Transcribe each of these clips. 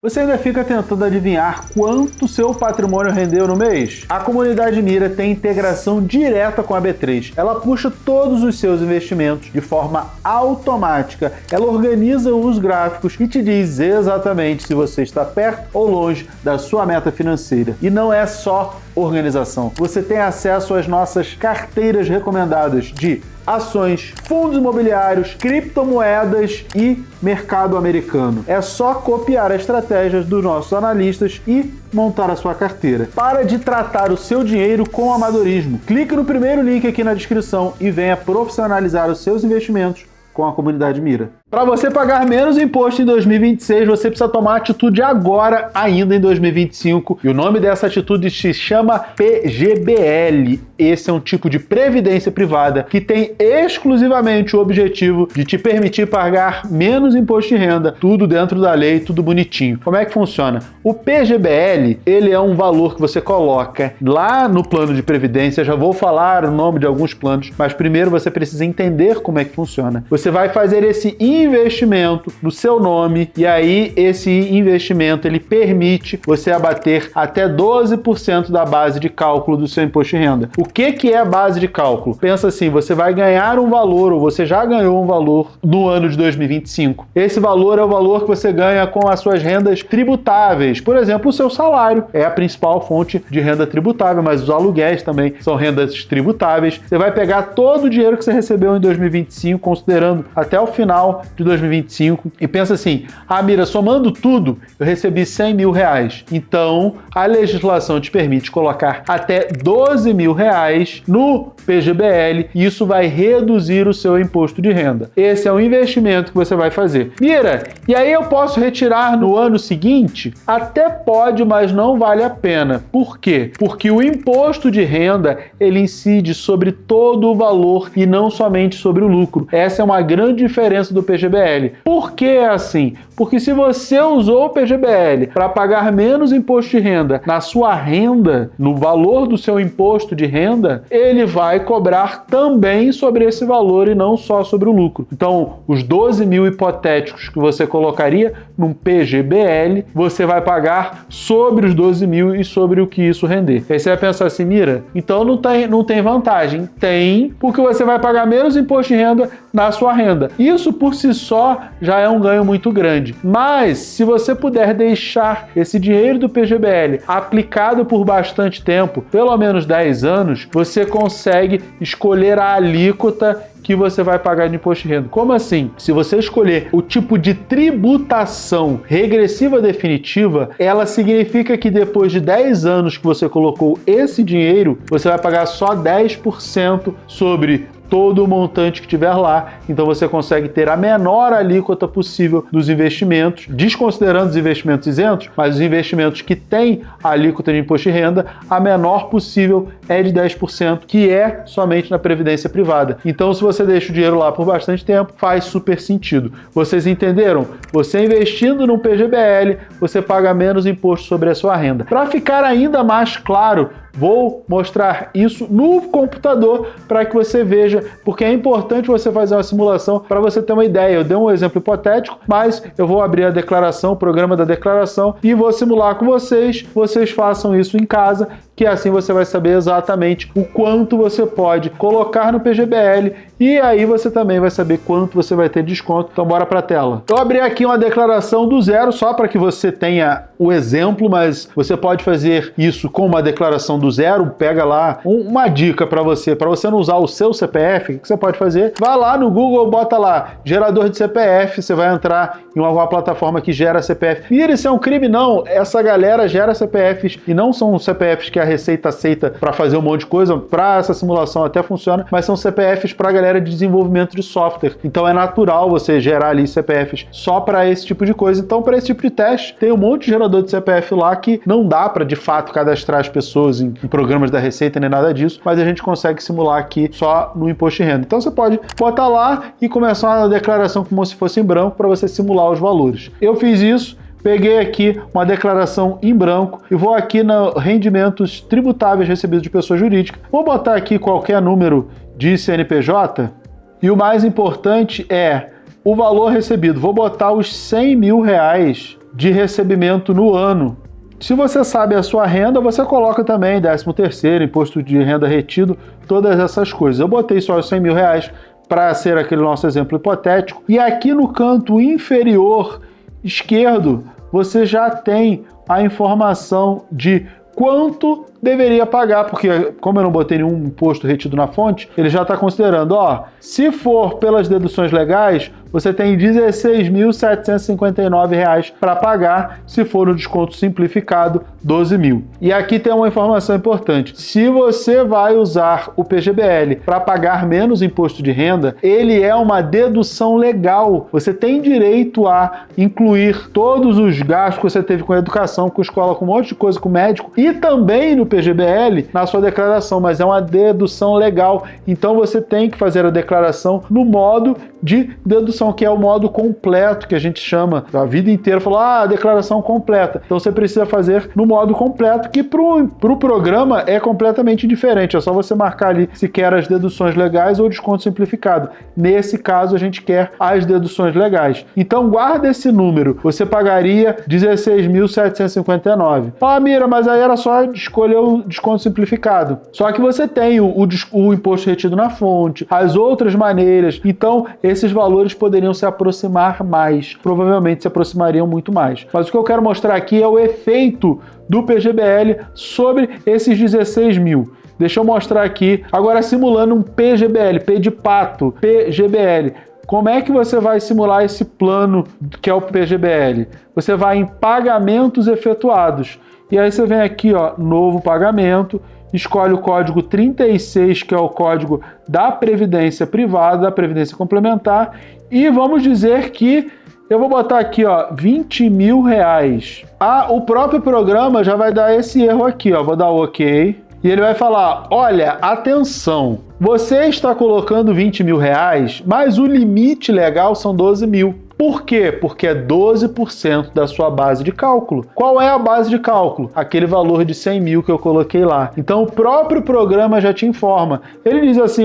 Você ainda fica tentando adivinhar quanto seu patrimônio rendeu no mês? A comunidade Mira tem integração direta com a B3. Ela puxa todos os seus investimentos de forma automática. Ela organiza os gráficos e te diz exatamente se você está perto ou longe da sua meta financeira. E não é só organização. Você tem acesso às nossas carteiras recomendadas de ações, fundos imobiliários, criptomoedas e mercado americano. É só copiar as estratégias dos nossos analistas e montar a sua carteira. Para de tratar o seu dinheiro com amadorismo. Clique no primeiro link aqui na descrição e venha profissionalizar os seus investimentos com a comunidade Mira. Para você pagar menos imposto em 2026, você precisa tomar atitude agora, ainda em 2025. E o nome dessa atitude se chama PGBL. Esse é um tipo de previdência privada que tem exclusivamente o objetivo de te permitir pagar menos imposto de renda, tudo dentro da lei, tudo bonitinho. Como é que funciona? O PGBL, ele é um valor que você coloca lá no plano de previdência. Já vou falar o nome de alguns planos, mas primeiro você precisa entender como é que funciona. Você vai fazer esse investimento no seu nome e aí esse investimento ele permite você abater até 12% da base de cálculo do seu imposto de renda. O que é a base de cálculo? Pensa assim, você vai ganhar um valor ou você já ganhou um valor no ano de 2025. Esse valor é o valor que você ganha com as suas rendas tributáveis. Por exemplo, o seu salário é a principal fonte de renda tributável, mas os aluguéis também são rendas tributáveis. Você vai pegar todo o dinheiro que você recebeu em 2025, considerando até o final de 2025 e pensa assim, Mira, somando tudo, eu recebi 100 mil reais. Então, a legislação te permite colocar até 12 mil reais no PGBL e isso vai reduzir o seu imposto de renda. Esse é o investimento que você vai fazer. Mira, e aí eu posso retirar no ano seguinte? Até pode, mas não vale a pena. Por quê? Porque o imposto de renda, ele incide sobre todo o valor e não somente sobre o lucro. Essa é uma grande diferença do PGBL. Por que é assim? Porque se você usou o PGBL para pagar menos imposto de renda na sua renda, no valor do seu imposto de renda, ele vai cobrar também sobre esse valor e não só sobre o lucro. Então, os 12 mil hipotéticos que você colocaria num PGBL, você vai pagar sobre os 12 mil e sobre o que isso render. Aí você vai pensar assim, Mira, então não tem vantagem. Tem, porque você vai pagar menos imposto de renda na sua renda. Isso por si só já é um ganho muito grande. Mas se você puder deixar esse dinheiro do PGBL aplicado por bastante tempo, pelo menos 10 anos, você consegue escolher a alíquota que você vai pagar de imposto de renda. Como assim? Se você escolher o tipo de tributação regressiva definitiva, ela significa que depois de 10 anos que você colocou esse dinheiro, você vai pagar só 10% sobre todo o montante que tiver lá, então você consegue ter a menor alíquota possível dos investimentos, desconsiderando os investimentos isentos, mas os investimentos que têm a alíquota de imposto de renda, a menor possível é de 10%, que é somente na previdência privada. Então, se você deixa o dinheiro lá por bastante tempo, faz super sentido. Vocês entenderam? Você investindo no PGBL, você paga menos imposto sobre a sua renda. Para ficar ainda mais claro, vou mostrar isso no computador para que você veja, porque é importante você fazer uma simulação para você ter uma ideia. Eu dei um exemplo hipotético, mas eu vou abrir a declaração, o programa da declaração e vou simular com vocês. Vocês façam isso em casa, que assim você vai saber exatamente o quanto você pode colocar no PGBL e aí você também vai saber quanto você vai ter de desconto. Então bora para a tela. Eu abri aqui uma declaração do zero só para que você tenha o exemplo, mas você pode fazer isso com uma declaração do zero. Pega lá uma dica para você não usar o seu CPF. O que você pode fazer? Vai lá no Google, bota lá gerador de CPF, você vai entrar em alguma plataforma que gera CPF. Mira, isso é um crime? Não, essa galera gera CPFs e não são CPFs que a Receita aceita para fazer um monte de coisa, para essa simulação até funciona, mas são CPFs para a galera de desenvolvimento de software. Então é natural você gerar ali CPFs só para esse tipo de coisa. Então, para esse tipo de teste, tem um monte de gerador de CPF lá que não dá para de fato cadastrar as pessoas em programas da Receita nem nada disso, mas a gente consegue simular aqui só no imposto de renda. Então você pode botar lá e começar a declaração como se fosse em branco para você simular os valores. Eu fiz isso. Peguei aqui uma declaração em branco e vou aqui no rendimentos tributáveis recebidos de pessoa jurídica. Vou botar aqui qualquer número de CNPJ e o mais importante é o valor recebido. Vou botar os 100 mil reais de recebimento no ano. Se você sabe a sua renda, você coloca também 13º, imposto de renda retido, todas essas coisas. Eu botei só os 100 mil reais para ser aquele nosso exemplo hipotético. E aqui no canto inferior esquerdo, você já tem a informação de quanto deveria pagar, porque como eu não botei nenhum imposto retido na fonte, ele já está considerando, se for pelas deduções legais, você tem R$ 16.759 para pagar, se for no desconto simplificado, 12 mil. E aqui tem uma informação importante, se você vai usar o PGBL para pagar menos imposto de renda, ele é uma dedução legal, você tem direito a incluir todos os gastos que você teve com educação, com escola, com um monte de coisa, com médico, e também no PGBL na sua declaração, mas é uma dedução legal, então você tem que fazer a declaração no modo de dedução, que é o modo completo, que a gente chama a vida inteira, falar, declaração completa. Então você precisa fazer no modo completo, que pro programa é completamente diferente, é só você marcar ali se quer as deduções legais ou desconto simplificado. Nesse caso, a gente quer as deduções legais. Então guarda esse número, você pagaria R$ 16.759. Mira, mas aí era só escolher o desconto simplificado. Só que você tem o imposto retido na fonte, as outras maneiras, então esses valores poderiam se aproximar mais, provavelmente se aproximariam muito mais. Mas o que eu quero mostrar aqui é o efeito do PGBL sobre esses 16 mil. Deixa eu mostrar aqui, agora simulando um PGBL, P de pato, PGBL. Como é que você vai simular esse plano que é o PGBL? Você vai em pagamentos efetuados. E aí você vem aqui, novo pagamento, escolhe o código 36, que é o código da Previdência Privada, da Previdência Complementar, e vamos dizer que eu vou botar aqui, 20 mil reais. O próprio programa já vai dar esse erro aqui, vou dar o OK, e ele vai falar, olha, atenção, você está colocando 20 mil reais, mas o limite legal são 12 mil. Por quê? Porque é 12% da sua base de cálculo. Qual é a base de cálculo? Aquele valor de 100 mil que eu coloquei lá. Então o próprio programa já te informa. Ele diz assim,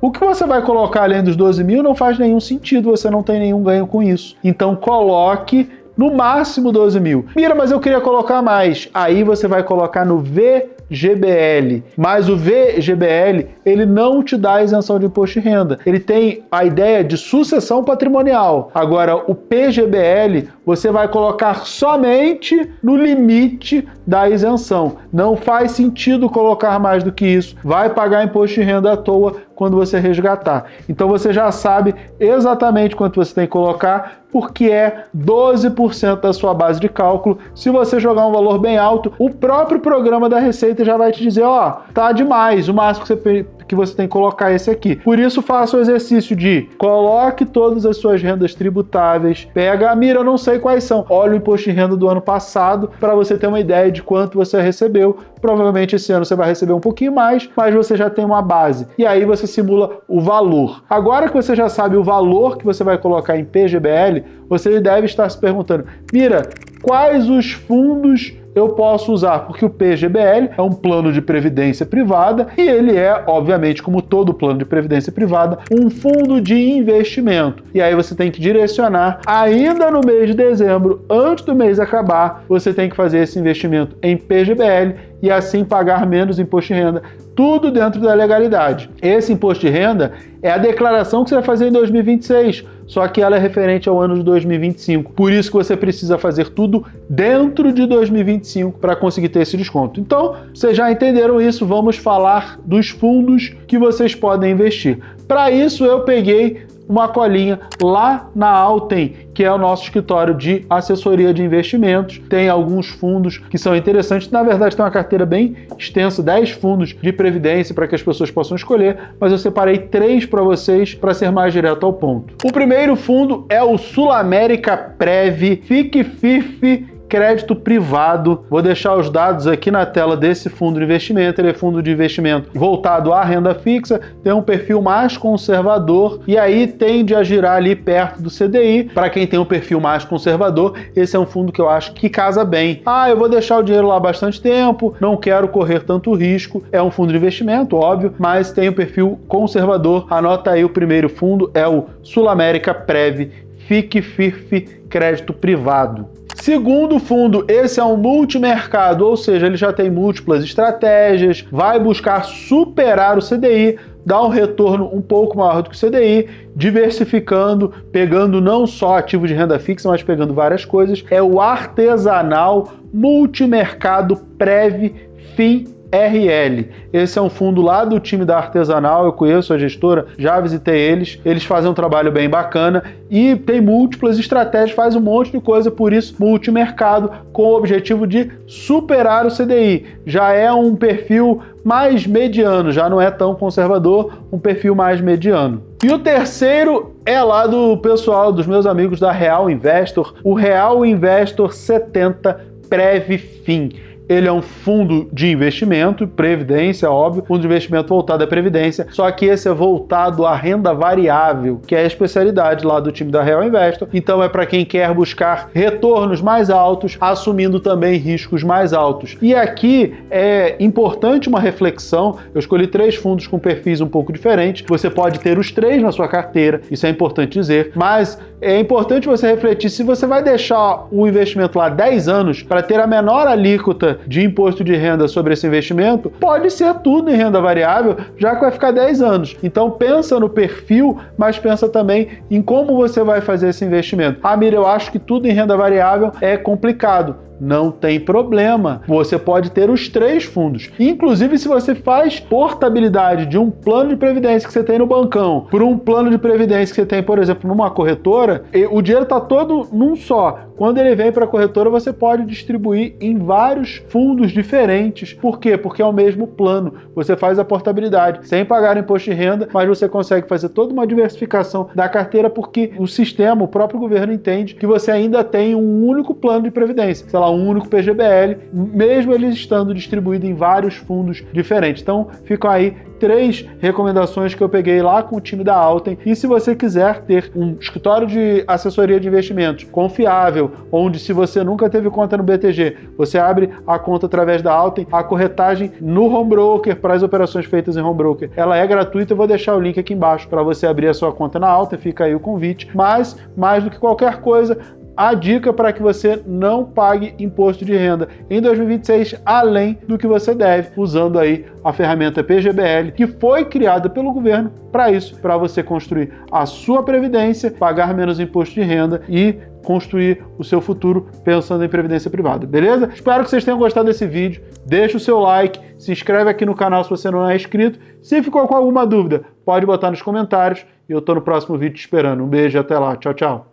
o que você vai colocar além dos 12 mil não faz nenhum sentido, você não tem nenhum ganho com isso. Então coloque no máximo 12 mil. Mira, mas eu queria colocar mais. Aí você vai colocar no VGBL. Mas o VGBL, ele não te dá isenção de imposto de renda. Ele tem a ideia de sucessão patrimonial. Agora, o PGBL, você vai colocar somente no limite da isenção. Não faz sentido colocar mais do que isso. Vai pagar imposto de renda à toa quando você resgatar. Então você já sabe exatamente quanto você tem que colocar, porque é 12% da sua base de cálculo. Se você jogar um valor bem alto, o próprio programa da Receita já vai te dizer, tá demais, o máximo que você tem que colocar é esse aqui. Por isso, faça o exercício de coloque todas as suas rendas tributáveis, pega, Mira, eu não sei quais são, olha o imposto de renda do ano passado para você ter uma ideia de quanto você recebeu. Provavelmente esse ano você vai receber um pouquinho mais, mas você já tem uma base. E aí você simula o valor. Agora que você já sabe o valor que você vai colocar em PGBL, você deve estar se perguntando, Mira, quais os fundos eu posso usar? Porque o PGBL é um plano de previdência privada e ele é, obviamente, como todo plano de previdência privada, um fundo de investimento. E aí você tem que direcionar ainda no mês de dezembro, antes do mês acabar, você tem que fazer esse investimento em PGBL e assim pagar menos imposto de renda, tudo dentro da legalidade. Esse imposto de renda é a declaração que você vai fazer em 2026, só que ela é referente ao ano de 2025. Por isso que você precisa fazer tudo dentro de 2025 para conseguir ter esse desconto. Então, vocês já entenderam isso, vamos falar dos fundos que vocês podem investir. Para isso, eu peguei uma colinha lá na Alten, que é o nosso escritório de assessoria de investimentos. Tem alguns fundos que são interessantes. Na verdade, tem uma carteira bem extensa, 10 fundos de previdência para que as pessoas possam escolher, mas eu separei 3 para vocês para ser mais direto ao ponto. O primeiro fundo é o SulAmérica Prev FICFIF Crédito Privado. Vou deixar os dados aqui na tela desse fundo de investimento. Ele é fundo de investimento voltado à renda fixa, tem um perfil mais conservador e aí tende a girar ali perto do CDI. Para quem tem um perfil mais conservador, esse é um fundo que eu acho que casa bem. Eu vou deixar o dinheiro lá bastante tempo, não quero correr tanto risco. É um fundo de investimento, óbvio, mas tem um perfil conservador. Anota aí, o primeiro fundo é o SulAmérica Prev FICFIF Crédito Privado. Segundo fundo, esse é um multimercado, ou seja, ele já tem múltiplas estratégias, vai buscar superar o CDI, dar um retorno um pouco maior do que o CDI, diversificando, pegando não só ativos de renda fixa, mas pegando várias coisas. É o Artesanal Multimercado Prev Fin RL. Esse é um fundo lá do time da Artesanal, eu conheço a gestora, já visitei eles, eles fazem um trabalho bem bacana e tem múltiplas estratégias, faz um monte de coisa, por isso multimercado, com o objetivo de superar o CDI. Já é um perfil mais mediano, já não é tão conservador, um perfil mais mediano. E o terceiro é lá do pessoal, dos meus amigos da Real Investor, o Real Investor 70 PrevFin. Ele é um fundo de investimento, previdência, óbvio, fundo de investimento voltado à previdência, só que esse é voltado à renda variável, que é a especialidade lá do time da Real Investor. Então é para quem quer buscar retornos mais altos, assumindo também riscos mais altos. E aqui é importante uma reflexão, eu escolhi 3 fundos com perfis um pouco diferentes, você pode ter os 3 na sua carteira, isso é importante dizer, mas é importante você refletir se você vai deixar o investimento lá 10 anos para ter a menor alíquota de imposto de renda sobre esse investimento, pode ser tudo em renda variável, já que vai ficar 10 anos. Então pensa no perfil, mas pensa também em como você vai fazer esse investimento. Ah, Mira, eu acho que tudo em renda variável é complicado. Não tem problema, você pode ter os 3 fundos. Inclusive, se você faz portabilidade de um plano de previdência que você tem no bancão para um plano de previdência que você tem, por exemplo, numa corretora, o dinheiro está todo num só. Quando ele vem para a corretora, você pode distribuir em vários fundos diferentes. Por quê? Porque é o mesmo plano. Você faz a portabilidade sem pagar imposto de renda, mas você consegue fazer toda uma diversificação da carteira porque o sistema, o próprio governo entende que você ainda tem um único plano de previdência, sei lá, um único PGBL, mesmo ele estando distribuído em vários fundos diferentes. Então, ficam aí 3 recomendações que eu peguei lá com o time da Alten. E se você quiser ter um escritório de assessoria de investimentos confiável, onde se você nunca teve conta no BTG, você abre a conta através da Alten, a corretagem no home broker para as operações feitas em home broker, ela é gratuita. Eu vou deixar o link aqui embaixo para você abrir a sua conta na Alten, fica aí o convite. Mas, mais do que qualquer coisa, a dica para que você não pague imposto de renda em 2026, além do que você deve, usando aí a ferramenta PGBL, que foi criada pelo governo para isso, para você construir a sua previdência, pagar menos imposto de renda e construir o seu futuro pensando em previdência privada, beleza? Espero que vocês tenham gostado desse vídeo. Deixa o seu like, se inscreve aqui no canal se você não é inscrito. Se ficou com alguma dúvida, pode botar nos comentários e eu tô no próximo vídeo te esperando. Um beijo e até lá. Tchau, tchau.